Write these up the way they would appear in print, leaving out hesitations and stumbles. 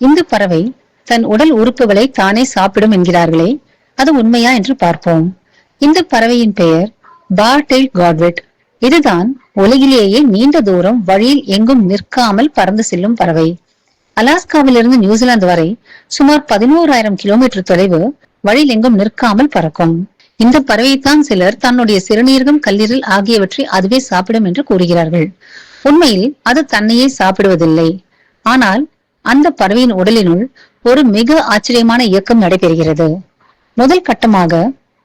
இந்த பறவை தன் உடல் உறுப்புகளை தானே சாப்பிடும் என்கிறார்களே, அது உண்மையா என்று பார்ப்போம். இந்த பறவையின் பெயர் பார்-டெயில்ட் காட்வெட். இதுதான் உலகிலேயே நீண்ட தூரம் வழியில் எங்கும் நிற்காமல் பறந்து செல்லும் பறவை. அலாஸ்காவிலிருந்து நியூசிலாந்து வரை சுமார் 11,000 கிலோமீட்டர் தொலைவு வழியில் எங்கும் நிற்காமல் பறக்கும். இந்த பறவைத்தான் சிலர் தன்னுடைய சிறுநீரகம், கல்லீரல் ஆகியவற்றை அதுவே சாப்பிடும் என்று கூறுகிறார்கள். உண்மையில் அது தன்னையே சாப்பிடுவதில்லை. ஆனால் அந்த பறவையின் உடலினுள் ஒரு மிக ஆச்சரியமான இயக்கம் நடைபெறுகிறது. முதல் கட்டமாக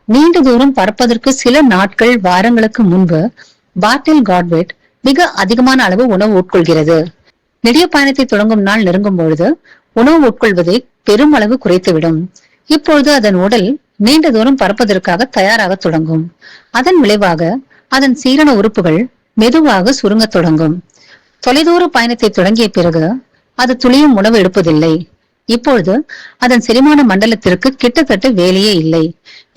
நீண்ட தூரம் பறப்பதற்கு சில நாட்கள், வாரங்களுக்கு முன்பு பார்-டெயில்ட் காட்வெட் மிக அதிகமான அளவு உணவு உட்கொள்கிறது. நெடிய பயணத்தை தொடங்கும் நாள் நெருங்கும் பொழுது உணவு உட்கொள்வதை பெருமளவு குறைத்துவிடும். இப்பொழுது அதன் உடல் நீண்ட தூரம் பறப்பதற்காக தயாராக தொடங்கும். அதன் விளைவாக அதன் சீரண உறுப்புகள் மெதுவாக சுருங்க தொடங்கும். தொலைதூர பயணத்தை தொடங்கிய பிறகு அது துளியும் உணவு எடுப்பதில்லை. இப்பொழுது அதன் செரிமான மண்டலத்திற்கு கிட்டத்தட்ட வேலையே இல்லை.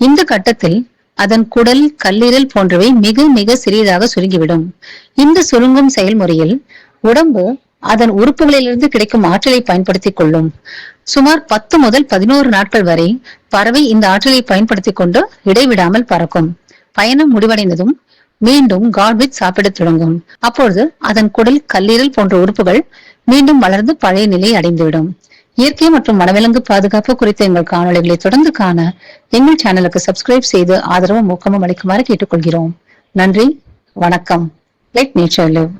இந்த கட்டத்தில் அதன் குடல், கல்லீரல் போன்றவை மிக மிக சிறியதாக சுருங்கிவிடும். இந்த சுருங்கும் செயல்முறையில் உடம்பு அதன் உறுப்புகளிலிருந்து கிடைக்கும் ஆற்றலை பயன்படுத்திக் கொள்ளும். சுமார் 10 முதல் 11 நாட்கள் வரை பறவை இந்த ஆற்றலை பயன்படுத்திக் கொண்டு இடைவிடாமல் பறக்கும். பயணம் முடிவடைந்ததும் மீண்டும் காட்வெட் சாப்பிட தொடங்கும். அப்பொழுது அதன் குடல், கல்லீரல் போன்ற உறுப்புகள் மீண்டும் வளர்ந்து பழைய நிலை அடைந்துவிடும். இயற்கை மற்றும் வனவிலங்கு பாதுகாப்பு குறித்த எங்கள் காணொளிகளை தொடர்ந்து காண எங்கள் சேனலுக்கு சப்ஸ்கிரைப் செய்து ஆதரவும் ஊக்கமும் அளிக்குமாறு கேட்டுக்கொள்கிறோம். நன்றி, வணக்கம். Let nature live.